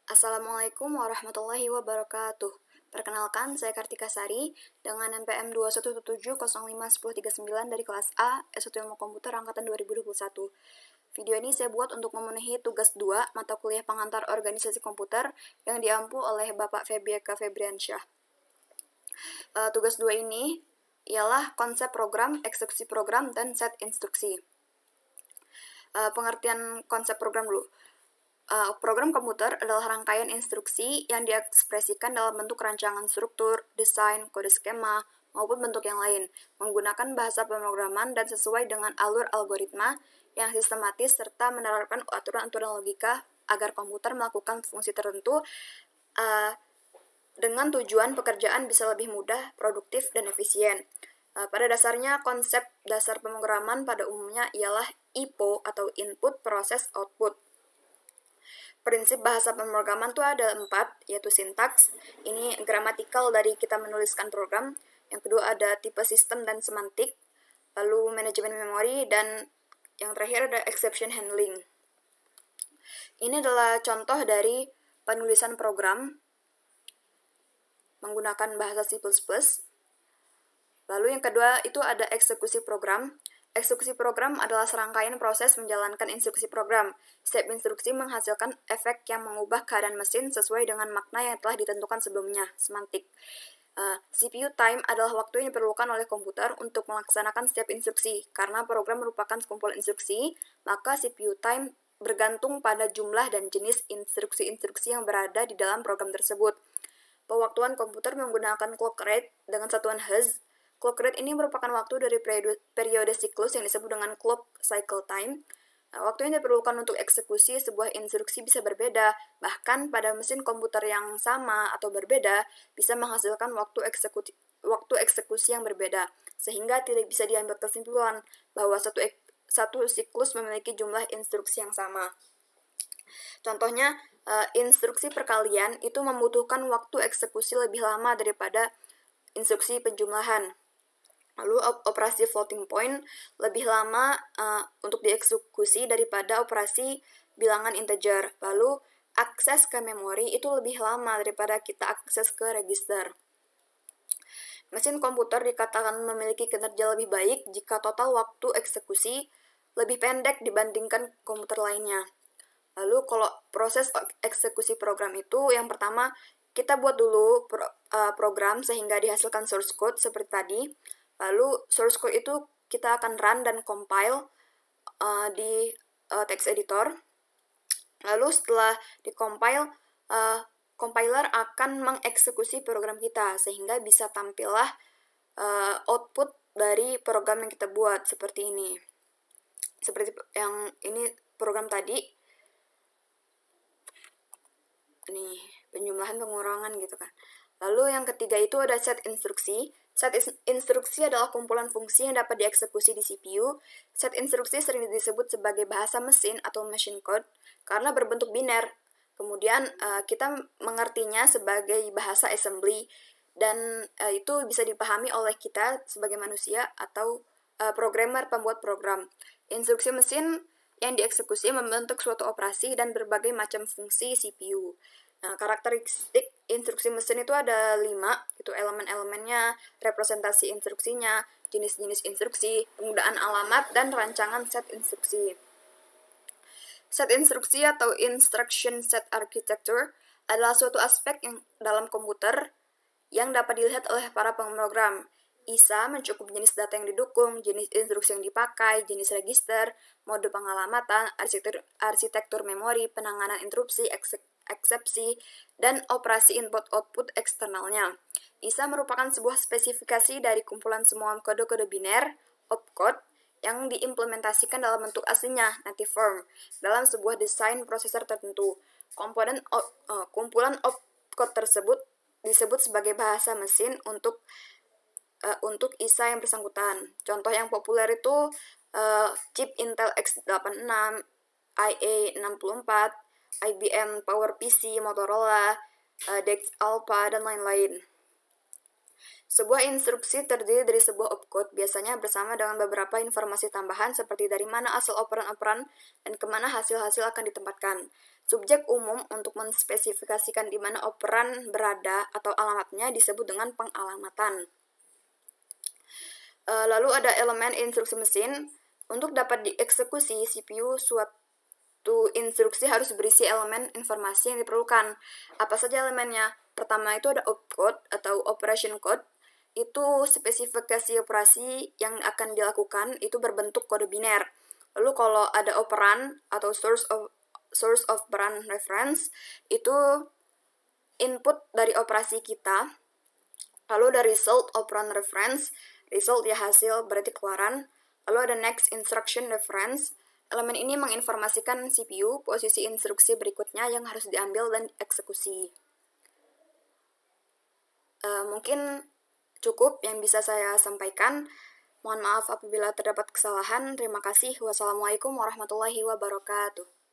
Assalamualaikum warahmatullahi wabarakatuh. Perkenalkan, saya Kartika Sari dengan NPM 217051039 dari kelas A, S1 Ilmu Komputer Angkatan 2021. Video ini saya buat untuk memenuhi tugas 2 mata kuliah pengantar organisasi komputer yang diampu oleh Bapak Febieka Febriansyah. Tugas 2 ini ialah konsep program, eksekusi program, dan set instruksi. Pengertian konsep program dulu. Program komputer adalah rangkaian instruksi yang diekspresikan dalam bentuk rancangan struktur, desain, kode skema, maupun bentuk yang lain, menggunakan bahasa pemrograman dan sesuai dengan alur algoritma yang sistematis serta menerapkan aturan-aturan logika agar komputer melakukan fungsi tertentu dengan tujuan pekerjaan bisa lebih mudah, produktif, dan efisien. Pada dasarnya, konsep dasar pemrograman pada umumnya ialah IPO atau Input Process Output. Prinsip bahasa pemrograman itu ada 4, yaitu sintaks, ini gramatikal dari kita menuliskan program. Yang kedua ada tipe sistem dan semantik, lalu manajemen memori, dan yang terakhir ada exception handling. Ini adalah contoh dari penulisan program menggunakan bahasa C++. Lalu yang kedua itu ada eksekusi program. Eksekusi program adalah serangkaian proses menjalankan instruksi program. Setiap instruksi menghasilkan efek yang mengubah keadaan mesin sesuai dengan makna yang telah ditentukan sebelumnya, semantik. CPU time adalah waktu yang diperlukan oleh komputer untuk melaksanakan setiap instruksi. Karena program merupakan sekumpulan instruksi, maka CPU time bergantung pada jumlah dan jenis instruksi-instruksi yang berada di dalam program tersebut. Pewaktuan komputer menggunakan clock rate dengan satuan Hz. Clock rate ini merupakan waktu dari periode siklus yang disebut dengan clock cycle time. Waktu yang diperlukan untuk eksekusi sebuah instruksi bisa berbeda, bahkan pada mesin komputer yang sama atau berbeda bisa menghasilkan waktu eksekusi yang berbeda, sehingga tidak bisa diambil kesimpulan bahwa satu siklus memiliki jumlah instruksi yang sama. Contohnya, instruksi perkalian itu membutuhkan waktu eksekusi lebih lama daripada instruksi penjumlahan. Lalu operasi floating point lebih lama untuk dieksekusi daripada operasi bilangan integer. Lalu akses ke memori itu lebih lama daripada kita akses ke register. Mesin komputer dikatakan memiliki kinerja lebih baik jika total waktu eksekusi lebih pendek dibandingkan komputer lainnya. Lalu kalau proses eksekusi program itu yang pertama kita buat dulu program sehingga dihasilkan source code seperti tadi. Lalu source code itu kita akan run dan compile di text editor. Lalu setelah di-compile, compiler akan mengeksekusi program kita sehingga bisa tampillah output dari program yang kita buat seperti ini. Seperti yang ini program tadi. Nih, penjumlahan pengurangan gitu kan. Lalu yang ketiga itu ada set instruksi. Set instruksi adalah kumpulan fungsi yang dapat dieksekusi di CPU. Set instruksi sering disebut sebagai bahasa mesin atau machine code karena berbentuk biner. Kemudian kita mengertinya sebagai bahasa assembly dan itu bisa dipahami oleh kita sebagai manusia atau programmer pembuat program. Instruksi mesin yang dieksekusi membentuk suatu operasi dan berbagai macam fungsi CPU. Nah, karakteristik instruksi mesin itu ada 5, itu elemen-elemennya, representasi instruksinya, jenis-jenis instruksi, penggunaan alamat, dan rancangan set instruksi. Set instruksi atau instruction set architecture adalah suatu aspek yang dalam komputer yang dapat dilihat oleh para pemrogram. ISA mencukup jenis data yang didukung, jenis instruksi yang dipakai, jenis register, mode pengalamatan, arsitektur memori, penanganan interupsi, eksepsi, dan operasi input-output eksternalnya. ISA merupakan sebuah spesifikasi dari kumpulan semua kode-kode biner, opcode, yang diimplementasikan dalam bentuk aslinya, native form, dalam sebuah desain prosesor tertentu. Kumpulan opcode tersebut disebut sebagai bahasa mesin untuk ISA yang bersangkutan. Contoh yang populer itu chip Intel x86, IA64, IBM PowerPC, Motorola, DeX Alpha, dan lain-lain. Sebuah instruksi terdiri dari sebuah opcode, biasanya bersama dengan beberapa informasi tambahan seperti dari mana asal operan-operan dan kemana hasil-hasil akan ditempatkan. Subjek umum untuk menspesifikasikan di mana operan berada atau alamatnya disebut dengan pengalamatan. Lalu ada elemen instruksi mesin. Untuk dapat dieksekusi, CPU suatu instruksi harus berisi elemen informasi yang diperlukan. Apa saja elemennya? Pertama itu ada opcode atau operation code. Itu spesifikasi operasi yang akan dilakukan itu berbentuk kode biner. Lalu kalau ada operan atau source of operand reference, itu input dari operasi kita. Lalu ada result operand reference, result ya hasil berarti keluaran. Lalu ada next instruction reference. Elemen ini menginformasikan CPU posisi instruksi berikutnya yang harus diambil dan eksekusi. Mungkin cukup yang bisa saya sampaikan. Mohon maaf apabila terdapat kesalahan. Terima kasih. Wassalamualaikum warahmatullahi wabarakatuh.